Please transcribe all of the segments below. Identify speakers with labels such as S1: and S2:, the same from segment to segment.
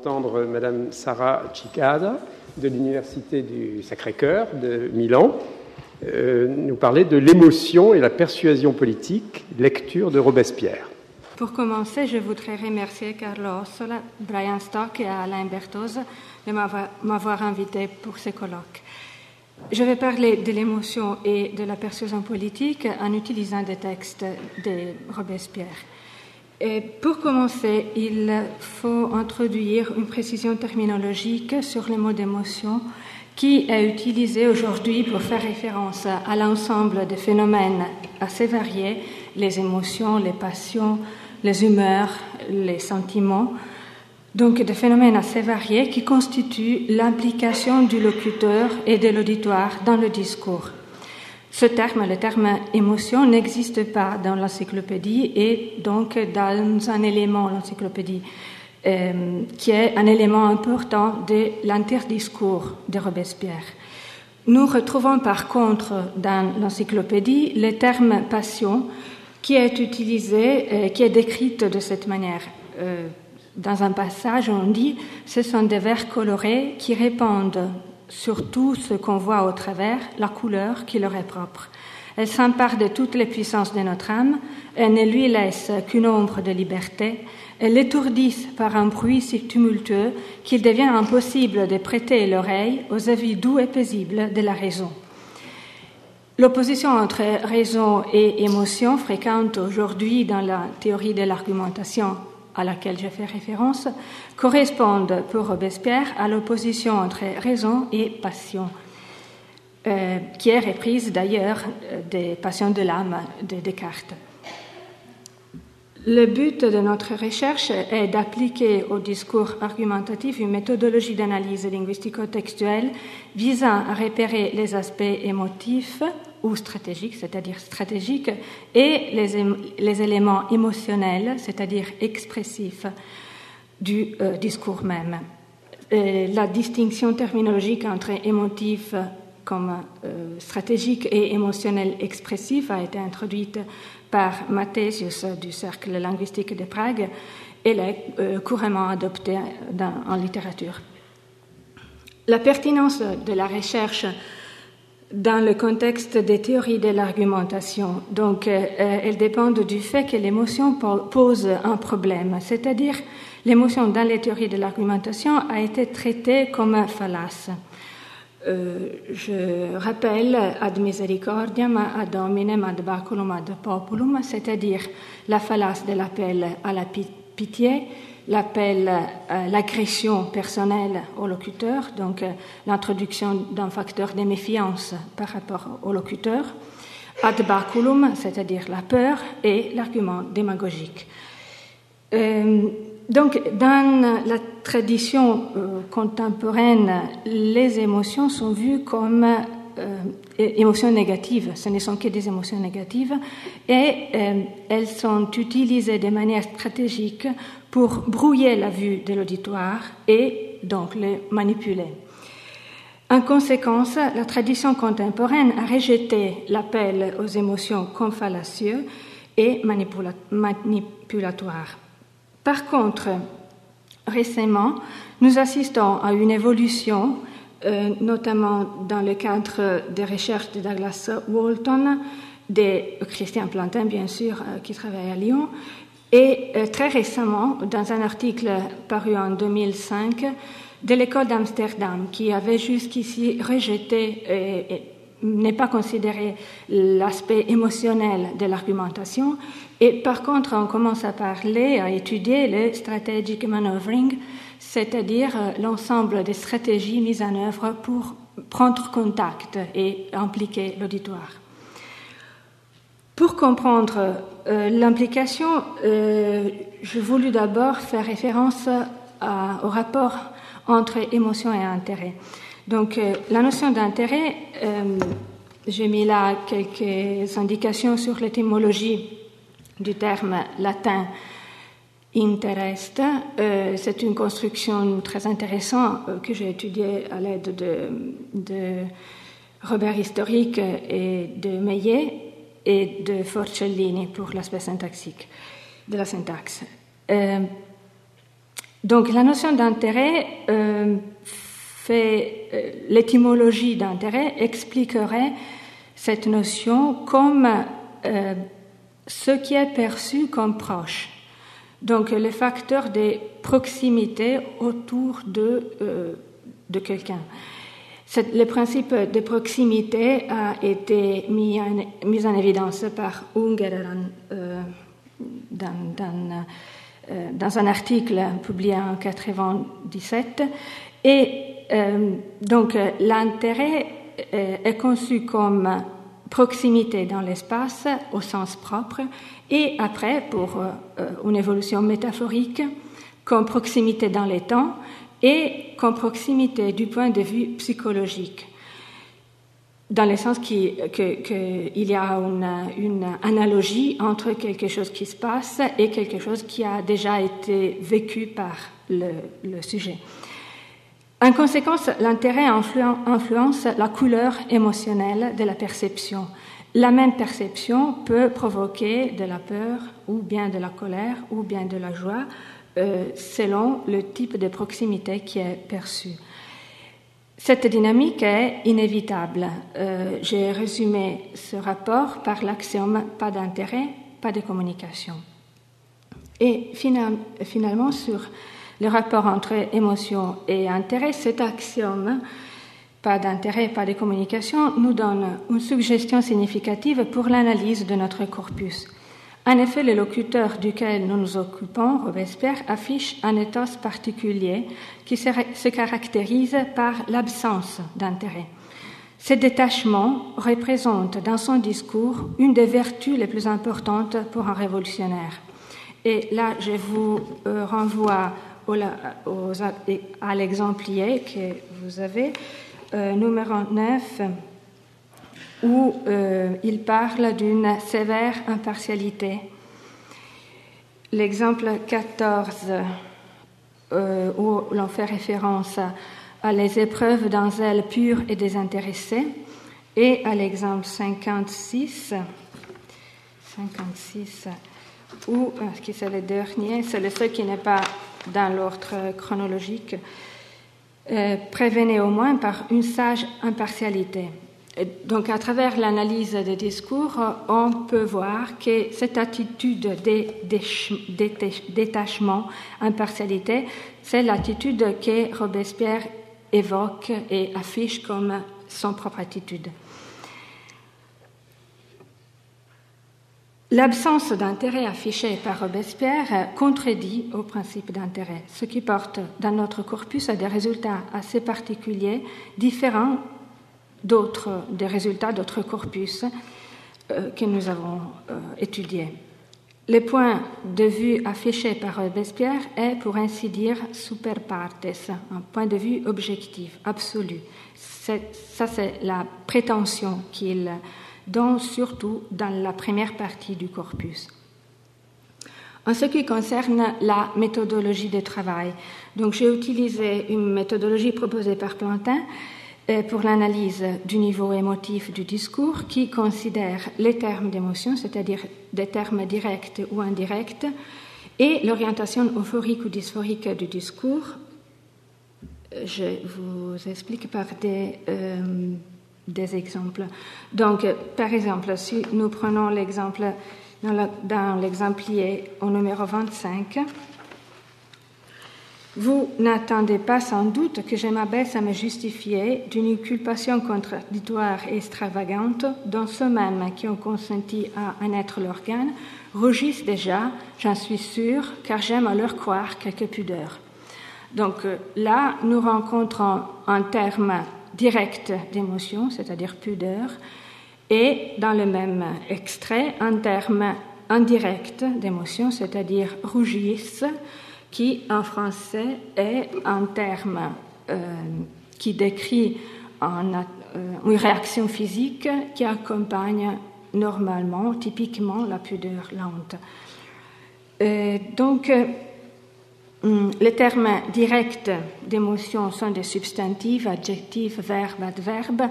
S1: entendre Madame Sara Cicada de l'Université du Sacré-Cœur de Milan nous parler de l'émotion et la persuasion politique, lecture de Robespierre.
S2: Pour commencer, je voudrais remercier Carlo Ossola, Brian Stock et Alain Berthoz de m'avoir invité pour ce colloque. Je vais parler de l'émotion et de la persuasion politique en utilisant des textes de Robespierre. Et pour commencer, il faut introduire une précision terminologique sur le mot d'émotion qui est utilisé aujourd'hui pour faire référence à l'ensemble des phénomènes assez variés, les émotions, les passions, les humeurs, les sentiments, donc des phénomènes assez variés qui constituent l'implication du locuteur et de l'auditoire dans le discours. Ce terme, le terme émotion, n'existe pas dans l'encyclopédie et donc dans un élément, l'encyclopédie, qui est un élément important de l'interdiscours de Robespierre. Nous retrouvons par contre dans l'encyclopédie le terme passion qui est utilisé, qui est décrite de cette manière. Dans un passage, on dit « ce sont des vers colorés qui répandent sur tout ce qu'on voit au travers, la couleur qui leur est propre. Elles s'emparent de toutes les puissances de notre âme, elles ne lui laissent qu'une ombre de liberté, elles l'étourdissent par un bruit si tumultueux qu'il devient impossible de prêter l'oreille aux avis doux et paisibles de la raison. » L'opposition entre raison et émotion, fréquente aujourd'hui dans la théorie de l'argumentation à laquelle je fais référence, correspondent pour Robespierre à l'opposition entre raison et passion, qui est reprise d'ailleurs des passions de l'âme de Descartes. Le but de notre recherche est d'appliquer au discours argumentatif une méthodologie d'analyse linguistico-textuelle visant à repérer les aspects émotifs ou stratégiques, c'est-à-dire stratégiques, et les éléments émotionnels, c'est-à-dire expressifs, du discours même. La distinction terminologique entre émotif comme stratégique et émotionnel expressif a été introduite par Mathesius du Cercle linguistique de Prague et est couramment adoptée en littérature. La pertinence de la recherche dans le contexte des théories de l'argumentation, donc, elles dépendent du fait que l'émotion pose un problème, c'est-à-dire l'émotion dans les théories de l'argumentation a été traitée comme fallace. Je rappelle ad misericordiam, ad hominem, ad baculum, ad populum, c'est-à-dire la fallace de l'appel à la pitié, l'appel à l'agression personnelle au locuteur, donc l'introduction d'un facteur de méfiance par rapport au locuteur, ad baculum, c'est-à-dire la peur, et l'argument démagogique. Donc, dans la tradition contemporaine, les émotions sont vues comme émotions négatives. Ce ne sont que des émotions négatives et elles sont utilisées de manière stratégique pour brouiller la vue de l'auditoire et donc le manipuler. En conséquence, la tradition contemporaine a rejeté l'appel aux émotions comme fallacieux et manipulatoire. Par contre, récemment, nous assistons à une évolution, notamment dans le cadre des recherches de Douglas Walton, de Christian Plantin, bien sûr, qui travaille à Lyon, et très récemment, dans un article paru en 2005, de l'école d'Amsterdam, qui avait jusqu'ici rejeté et n'est pas considéré l'aspect émotionnel de l'argumentation. Et par contre, on commence à parler, à étudier le strategic maneuvering, c'est-à-dire l'ensemble des stratégies mises en œuvre pour prendre contact et impliquer l'auditoire. Pour comprendre l'implication, je voulais d'abord faire référence au rapport entre émotion et intérêt. Donc, la notion d'intérêt, j'ai mis là quelques indications sur l'étymologie du terme latin interest. C'est une construction très intéressante que j'ai étudiée à l'aide de Robert Historique et de Meillet et de Forcellini pour l'aspect syntaxique de la syntaxe. Donc la notion d'intérêt l'étymologie d'intérêt expliquerait cette notion comme ce qui est perçu comme proche. Donc le facteur de proximité autour de quelqu'un. Le principe de proximité a été mis en évidence par Unger dans un article publié en 1997. Et donc l'intérêt est conçu comme proximité dans l'espace au sens propre et après, pour une évolution métaphorique, comme proximité dans les temps et comme proximité du point de vue psychologique, dans le sens qu'il y a une analogie entre quelque chose qui se passe et quelque chose qui a déjà été vécu par le sujet. En conséquence, l'intérêt influence la couleur émotionnelle de la perception. La même perception peut provoquer de la peur ou bien de la colère ou bien de la joie selon le type de proximité qui est perçu. Cette dynamique est inévitable. J'ai résumé ce rapport par l'axiome « pas d'intérêt, pas de communication ». Et finalement, sur le rapport entre émotion et intérêt, cet axiome « pas d'intérêt, pas de communication » nous donne une suggestion significative pour l'analyse de notre corpus. En effet, le locuteur duquel nous nous occupons, Robespierre, affiche un ethos particulier qui se caractérise par l'absence d'intérêt. Ce détachement représente dans son discours une des vertus les plus importantes pour un révolutionnaire. Et là, je vous renvoie à l'exemplier que vous avez, numéro 9, où il parle d'une sévère impartialité. L'exemple 14, où l'on fait référence à les épreuves d'un zèle pur et désintéressé, et à l'exemple 56, où, qui c'est le dernier, c'est le seul qui n'est pas dans l'ordre chronologique, prévenez au moins par une sage impartialité. Donc, à travers l'analyse des discours, on peut voir que cette attitude de détachement, impartialité, c'est l'attitude que Robespierre évoque et affiche comme son propre attitude. L'absence d'intérêt affichée par Robespierre contredit au principe d'intérêt, ce qui porte dans notre corpus à des résultats assez particuliers, différents des résultats d'autres corpus que nous avons étudiés. Le point de vue affiché par Robespierre est, pour ainsi dire, super partes, un point de vue objectif, absolu. Ça, c'est la prétention qu'il donne surtout dans la première partie du corpus. En ce qui concerne la méthodologie de travail, donc j'ai utilisé une méthodologie proposée par Plantin pour l'analyse du niveau émotif du discours qui considère les termes d'émotion, c'est-à-dire des termes directs ou indirects, et l'orientation euphorique ou dysphorique du discours. Je vous explique par des exemples. Donc, par exemple, si nous prenons l'exemple dans l'exemplier au numéro 25, vous n'attendez pas sans doute que je m'abaisse à me justifier d'une culpation contradictoire et extravagante dont ceux-mêmes qui ont consenti à en être l'organe rougissent déjà, j'en suis sûre, car j'aime à leur croire quelque pudeur. Donc là, nous rencontrons un terme direct d'émotion, c'est-à-dire pudeur, et dans le même extrait, un terme indirect d'émotion, c'est-à-dire rougissent, qui en français est un terme qui décrit une réaction physique qui accompagne normalement, typiquement, la pudeur, la honte. Donc, les termes directs d'émotion sont des substantifs, adjectifs, verbes, adverbes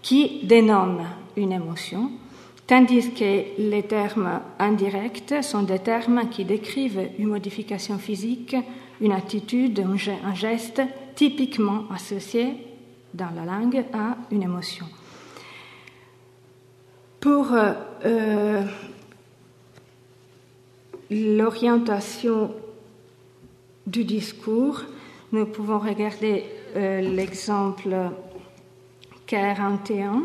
S2: qui dénomment une émotion, tandis que les termes indirects sont des termes qui décrivent une modification physique une attitude, un geste typiquement associé dans la langue à une émotion. Pour l'orientation du discours, nous pouvons regarder l'exemple 41.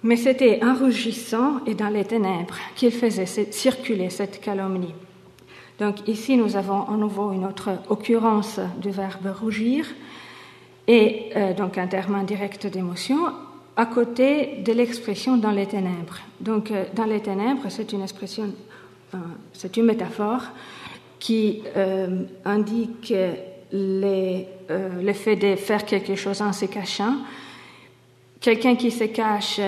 S2: Mais c'était en rougissant et dans les ténèbres qu'il faisait circuler cette calomnie. Donc ici, nous avons à nouveau une autre occurrence du verbe rougir, et donc un terme indirect d'émotion, à côté de l'expression dans les ténèbres. Donc dans les ténèbres, c'est une expression, c'est une métaphore qui indique le fait de faire quelque chose en se cachant. Quelqu'un qui se cache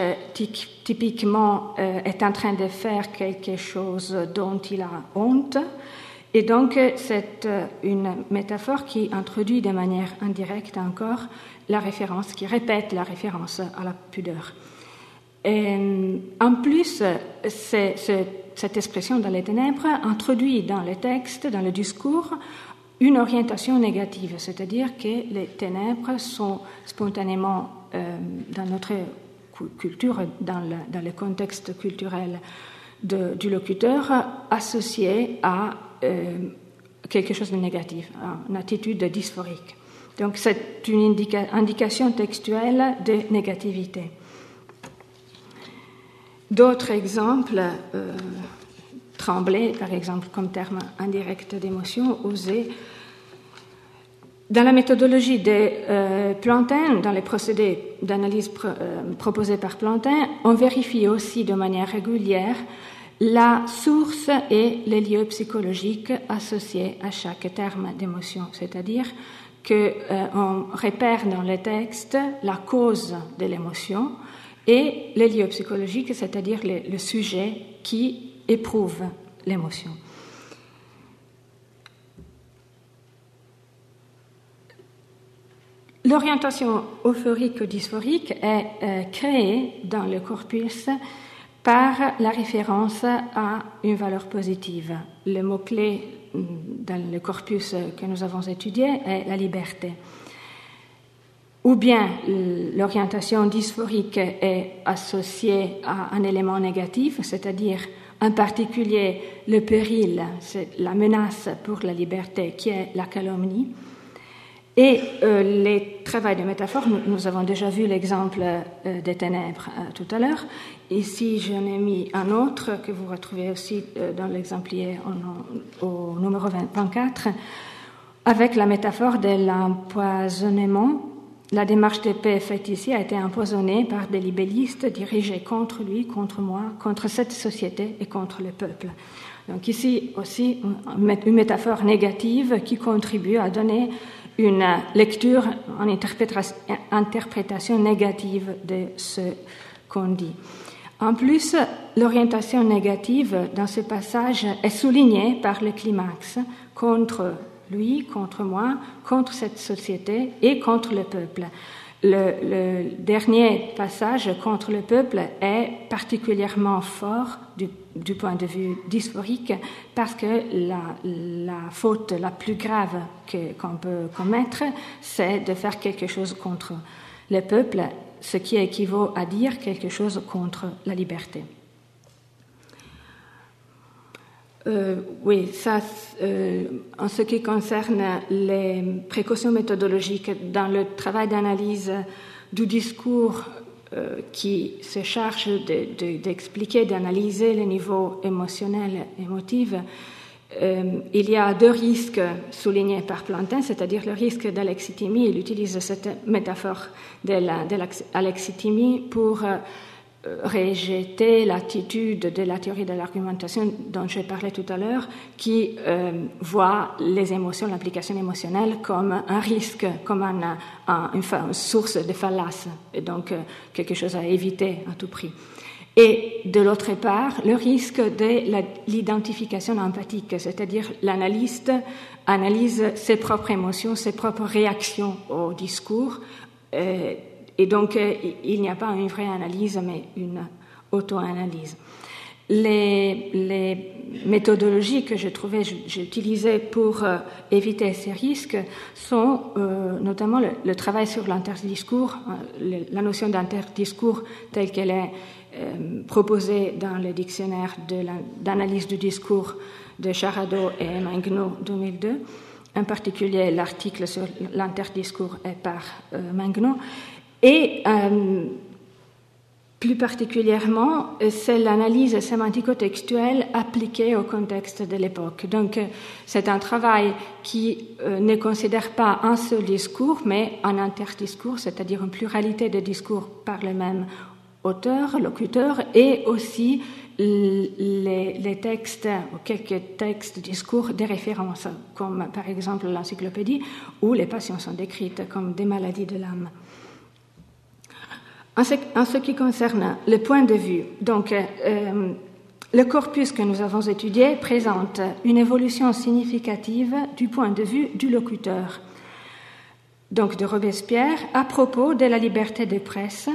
S2: typiquement est en train de faire quelque chose dont il a honte. Et donc, c'est une métaphore qui introduit de manière indirecte encore la référence, qui répète la référence à la pudeur. Et, en plus, cette expression dans les ténèbres introduit dans le texte, dans le discours, une orientation négative, c'est-à-dire que les ténèbres sont spontanément dans notre culture, dans le contexte culturel du locuteur, associé à quelque chose de négatif, une attitude dysphorique. Donc c'est une indication textuelle de négativité. D'autres exemples, trembler par exemple comme terme indirect d'émotion, oser. Dans la méthodologie de Plantin, dans les procédés d'analyse proposés par Plantin, on vérifie aussi de manière régulière la source et les lieux psychologiques associés à chaque terme d'émotion, c'est-à-dire qu'on repère dans le texte la cause de l'émotion et les lieux psychologiques, c'est-à-dire le sujet qui éprouve l'émotion. L'orientation euphorique ou dysphorique est créée dans le corpus par la référence à une valeur positive. Le mot-clé dans le corpus que nous avons étudié est la liberté. Ou bien l'orientation dysphorique est associée à un élément négatif, c'est-à-dire en particulier le péril, c'est la menace pour la liberté qui est la calomnie. Et les travaux de métaphore, nous avons déjà vu l'exemple des ténèbres tout à l'heure. Ici, j'en ai mis un autre que vous retrouvez aussi dans l'exemplier au numéro 24, avec la métaphore de l'empoisonnement. La démarche de paix faite ici a été empoisonnée par des libellistes dirigés contre lui, contre moi, contre cette société et contre le peuple. Donc ici aussi, une métaphore négative qui contribue à donner une lecture, une interprétation négative de ce qu'on dit. En plus, l'orientation négative dans ce passage est soulignée par le climax contre lui, contre moi, contre cette société et contre le peuple. Le dernier passage contre le peuple est particulièrement fort du point de vue dysphorique parce que la faute la plus grave qu'on peut commettre, c'est de faire quelque chose contre le peuple, ce qui équivaut à dire quelque chose contre la liberté. Oui, ça, en ce qui concerne les précautions méthodologiques dans le travail d'analyse du discours qui se charge d'expliquer, d'analyser les niveaux émotionnels, émotifs, il y a deux risques soulignés par Plantin, c'est-à-dire le risque d'alexithymie. Il utilise cette métaphore de l'alexithymie pour rejeter l'attitude de la théorie de l'argumentation dont j'ai parlé tout à l'heure, qui voit les émotions, l'implication émotionnelle comme un risque, comme une source de fallace, et donc quelque chose à éviter à tout prix. Et de l'autre part, le risque de l'identification empathique, c'est-à-dire l'analyste analyse ses propres émotions, ses propres réactions au discours, et donc il n'y a pas une vraie analyse, mais une auto-analyse. Les méthodologies que j'ai utilisées pour éviter ces risques sont notamment le travail sur l'interdiscours, la notion d'interdiscours telle qu'elle est proposée dans le dictionnaire d'analyse du discours de Charado et Mangno 2002. En particulier, l'article sur l'interdiscours est par Mangno. Et plus particulièrement, c'est l'analyse sémantico-textuelle appliquée au contexte de l'époque. Donc, c'est un travail qui ne considère pas un seul discours, mais un interdiscours, c'est-à-dire une pluralité de discours par le même auteur, locuteur, et aussi les textes, quelques textes, discours de référence, comme par exemple l'encyclopédie, où les passions sont décrites comme des maladies de l'âme. En ce qui concerne le point de vue, donc le corpus que nous avons étudié présente une évolution significative du point de vue du locuteur, donc de Robespierre, à propos de la liberté de presse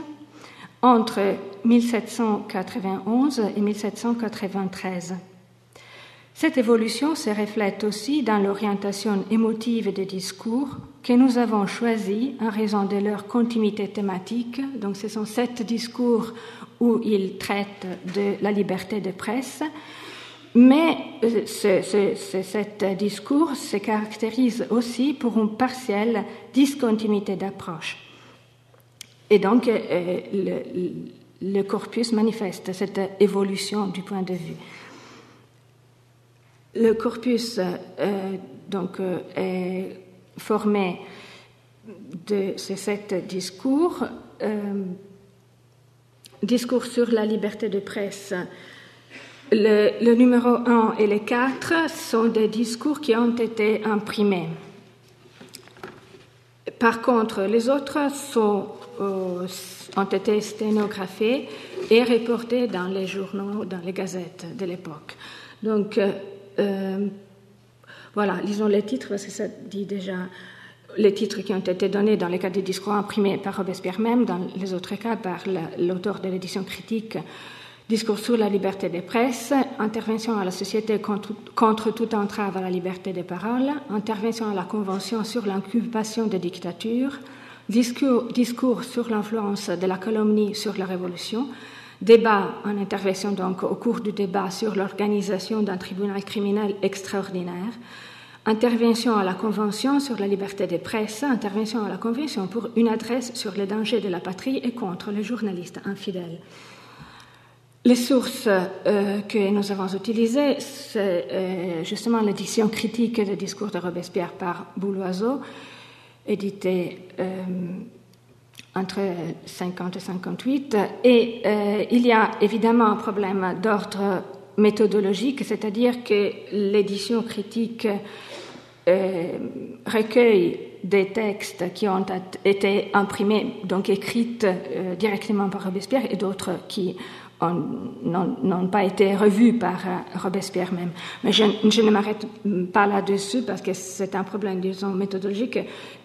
S2: entre 1791 et 1793. Cette évolution se reflète aussi dans l'orientation émotive des discours que nous avons choisis en raison de leur continuité thématique. Donc, ce sont 7 discours où ils traitent de la liberté de presse. Mais cet discours se caractérise aussi pour une partielle discontinuité d'approche. Et donc, le corpus manifeste cette évolution du point de vue. Le corpus est formé de ces 7 discours. Discours sur la liberté de presse. Le numéro 1 et le 4 sont des discours qui ont été imprimés. Par contre, les autres ont été sténographés et reportés dans les journaux, dans les gazettes de l'époque. Donc, voilà, lisons les titres parce que ça dit déjà les titres qui ont été donnés dans les cas des discours imprimés par Robespierre même, dans les autres cas par l'auteur de l'édition critique, discours sur la liberté des presses, intervention à la société contre toute entrave à la liberté des paroles, intervention à la Convention sur l'incubation des dictatures, discours sur l'influence de la calomnie sur la Révolution, débat en intervention donc au cours du débat sur l'organisation d'un tribunal criminel extraordinaire, intervention à la Convention sur la liberté des presses, intervention à la Convention pour une adresse sur les dangers de la patrie et contre les journalistes infidèles. Les sources que nous avons utilisées, c'est justement l'édition critique des discours de Robespierre par Bouloiseau, édité entre 50 et 58, et il y a évidemment un problème d'ordre méthodologique, c'est-à-dire que l'édition critique recueille des textes qui ont été imprimés, donc écrits directement par Robespierre, et d'autres qui n'ont pas été revus par Robespierre même. Mais je ne m'arrête pas là-dessus parce que c'est un problème, disons, méthodologique.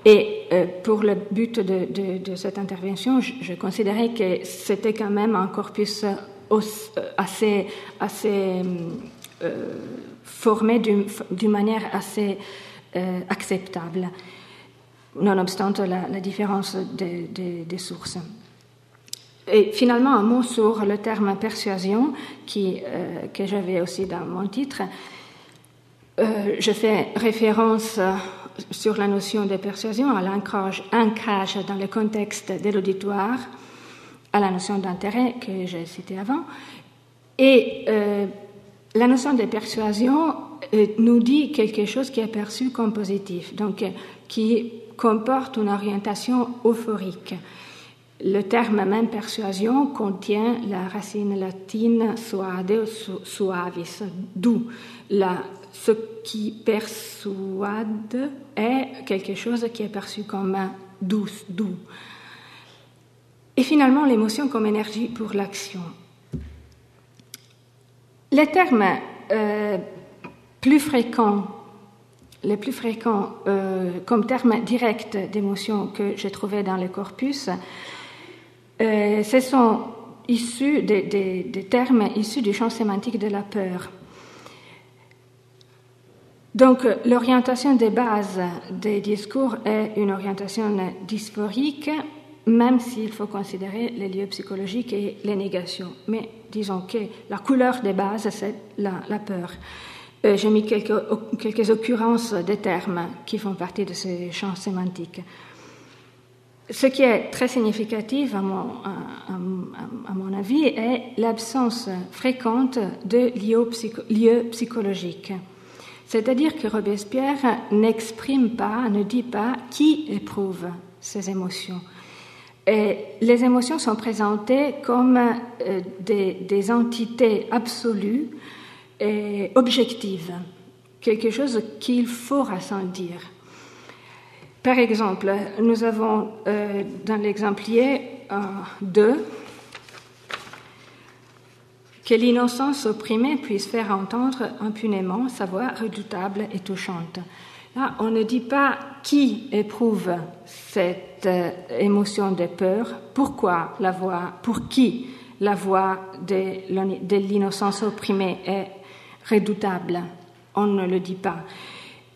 S2: Et pour le but de cette intervention, je considérais que c'était quand même un corpus assez formé d'une manière assez acceptable, nonobstant la différence des sources. Et finalement, un mot sur le terme persuasion, que j'avais aussi dans mon titre. Je fais référence sur la notion de persuasion à l'ancrage dans le contexte de l'auditoire, à la notion d'intérêt que j'ai citée avant. Et la notion de persuasion nous dit quelque chose qui est perçu comme positif, donc qui comporte une orientation euphorique. Le terme même persuasion contient la racine latine suade ou suavis, doux. Ce qui persuade est quelque chose qui est perçu comme doux. Et finalement, l'émotion comme énergie pour l'action. Les termes les plus fréquents comme termes directs d'émotion que j'ai trouvés dans le corpus, ce sont issus des termes issus du champ sémantique de la peur. Donc, l'orientation des bases des discours est une orientation dysphorique, même s'il faut considérer les lieux psychologiques et les négations. Mais disons que la couleur des bases, c'est la peur. J'ai mis quelques occurrences des termes qui font partie de ces champs sémantiques. Ce qui est très significatif, à mon avis, est l'absence fréquente de lieux psychologiques. C'est-à-dire que Robespierre n'exprime pas, ne dit pas qui éprouve ces émotions. Et les émotions sont présentées comme des entités absolues et objectives, quelque chose qu'il faut ressentir. Par exemple, nous avons dans l'exemplier 2 que l'innocence opprimée puisse faire entendre impunément sa voix redoutable et touchante. Là, on ne dit pas qui éprouve cette émotion de peur, pourquoi la voix, pour qui la voix de l'innocence opprimée est redoutable. On ne le dit pas.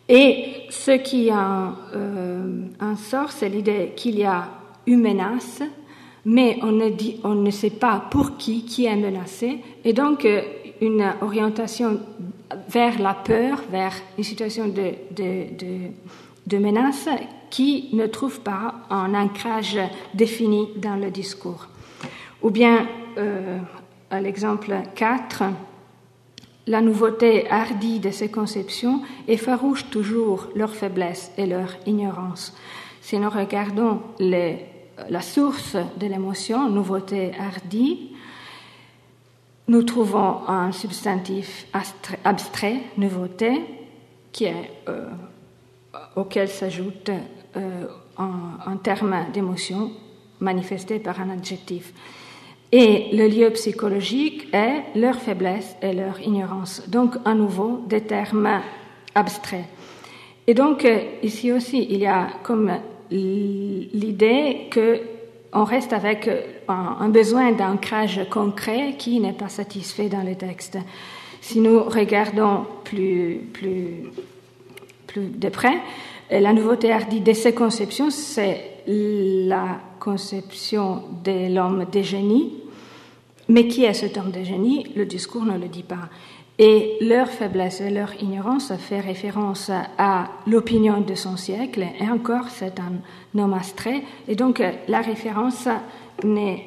S2: Et ce qui en sort, c'est l'idée qu'il y a une menace, mais on ne sait pas pour qui est menacé, et donc une orientation vers la peur, vers une situation de menace qui ne trouve pas un ancrage défini dans le discours. Ou bien, à l'exemple 4, la nouveauté hardie de ces conceptions effarouche toujours leur faiblesse et leur ignorance. Si nous regardons la source de l'émotion, nouveauté hardie, nous trouvons un substantif abstrait, nouveauté, auquel s'ajoute un terme d'émotion manifesté par un adjectif. Et le lieu psychologique est leur faiblesse et leur ignorance. Donc, à nouveau, des termes abstraits. Et donc, ici aussi, il y a comme l'idée qu'on reste avec un besoin d'ancrage concret qui n'est pas satisfait dans le texte. Si nous regardons plus de près, la nouveauté hardie de ces conceptions, c'est la conception de l'homme de génie. Mais qui est cet homme de génie? Le discours ne le dit pas. Et leur faiblesse et leur ignorance fait référence à l'opinion de son siècle, et encore c'est un homme abstrait, et donc la référence n'est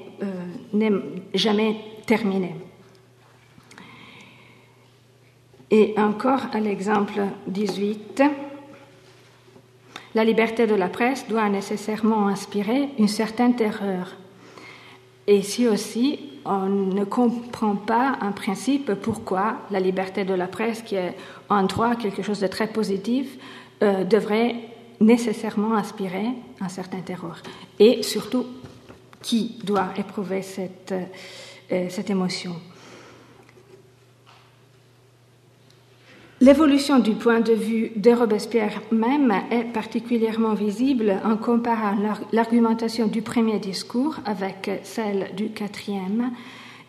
S2: jamais terminée. Et encore à l'exemple 18, la liberté de la presse doit nécessairement inspirer une certaine terreur. Et ici aussi, on ne comprend pas en principe pourquoi la liberté de la presse, qui est en droit quelque chose de très positif, devrait nécessairement inspirer un certain terreur. Et surtout, qui doit éprouver cette émotion. L'évolution du point de vue de Robespierre même est particulièrement visible en comparant l'argumentation du premier discours avec celle du quatrième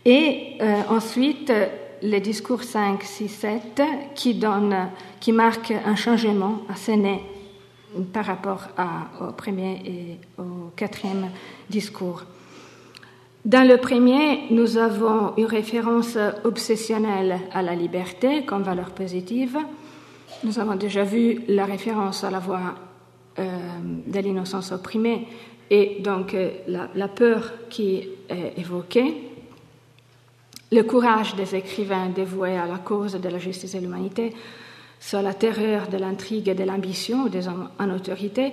S2: et ensuite les discours 5, 6, 7 qui marquent un changement assez net par rapport au premier et au quatrième discours. Dans le premier, nous avons une référence obsessionnelle à la liberté comme valeur positive. Nous avons déjà vu la référence à la voix de l'innocence opprimée et donc la peur qui est évoquée. Le courage des écrivains dévoués à la cause de la justice et de l'humanité, sur la terreur de l'intrigue et de l'ambition des hommes en autorité,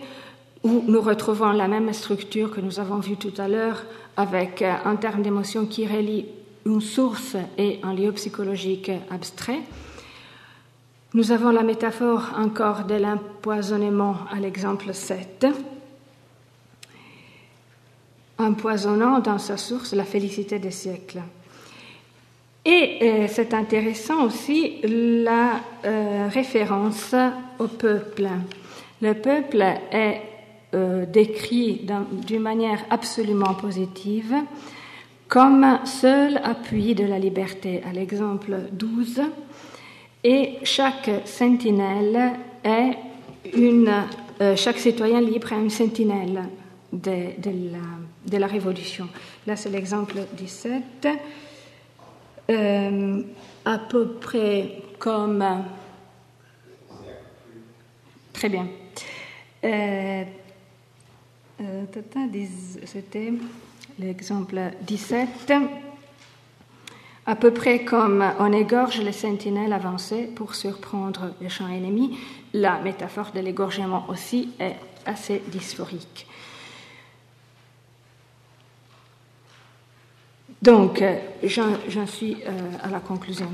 S2: où nous retrouvons la même structure que nous avons vue tout à l'heure avec un terme d'émotion qui relie une source et un lieu psychologique abstrait. Nous avons la métaphore encore de l'empoisonnement à l'exemple 7, empoisonnant dans sa source la félicité des siècles. Et c'est intéressant aussi la référence au peuple. Le peuple est décrit d'une manière absolument positive comme seul appui de la liberté, à l'exemple 12, et chaque sentinelle est chaque citoyen libre est une sentinelle de la révolution. Là, c'est l'exemple 17. À peu près comme... Très bien. C'était l'exemple 17. À peu près comme on égorge les sentinelles avancées pour surprendre les champs ennemis, la métaphore de l'égorgement aussi est assez dysphorique. Donc, j'en suis à la conclusion.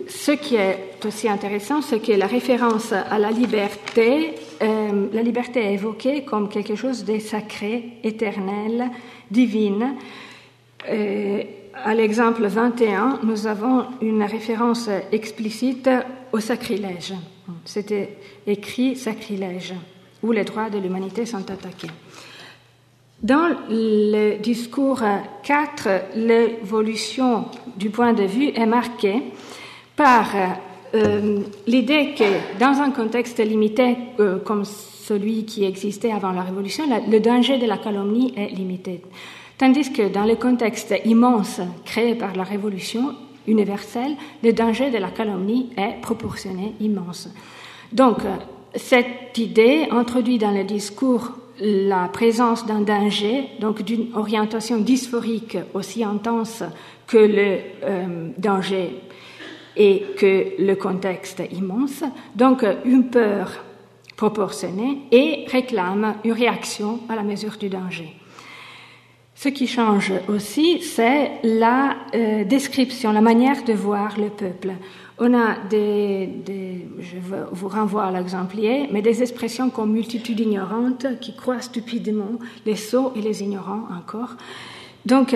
S2: Ce qui est aussi intéressant, c'est que la référence à la liberté est évoquée comme quelque chose de sacré, éternel, divine. À l'exemple 21, nous avons une référence explicite au sacrilège. C'était écrit sacrilège, où les droits de l'humanité sont attaqués. Dans le discours 4, l'évolution du point de vue est marquée par l'idée que dans un contexte limité comme celui qui existait avant la Révolution, le danger de la calomnie est limité. Tandis que dans le contexte immense créé par la Révolution universelle, le danger de la calomnie est proportionné, immense. Donc, cette idée introduit dans le discours la présence d'un danger, donc d'une orientation dysphorique aussi intense que le danger et que le contexte immense, donc une peur proportionnée, et réclame une réaction à la mesure du danger. Ce qui change aussi, c'est la description, la manière de voir le peuple. On a je vous renvoie à l'exemplier, mais des expressions comme multitude ignorante qui croient stupidement, les sots et les ignorants encore. Donc,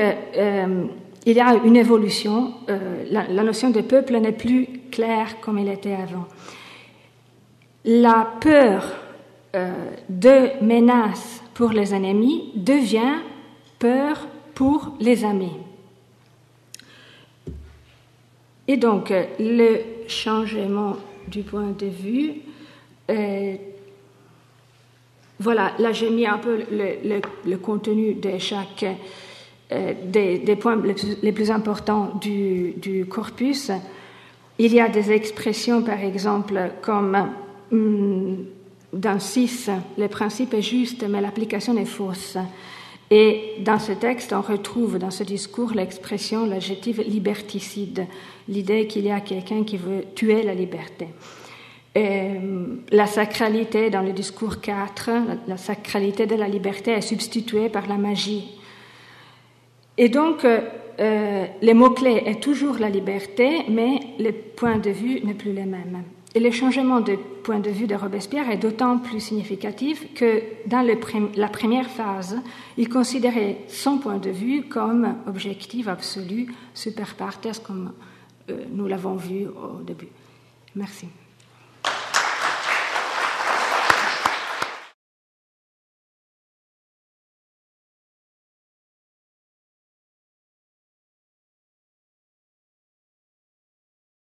S2: il y a une évolution. La notion de peuple n'est plus claire comme elle était avant. La peur de menace pour les ennemis devient peur pour les amis. Et donc, le changement du point de vue, voilà, là j'ai mis un peu le contenu de chaque des points les plus importants du corpus. Il y a des expressions, par exemple, comme dans 6, le principe est juste, mais l'application est fausse. Et dans ce texte, on retrouve dans ce discours l'expression, l'adjectif liberticide, l'idée qu'il y a quelqu'un qui veut tuer la liberté. Et la sacralité, dans le discours 4, la sacralité de la liberté est substituée par la magie. Et donc, le mot-clé est toujours la liberté, mais le point de vue n'est plus le même. Et le changement de point de vue de Robespierre est d'autant plus significatif que dans la première phase, il considérait son point de vue comme objectif absolu, super partes, comme nous l'avons vu au début. Merci.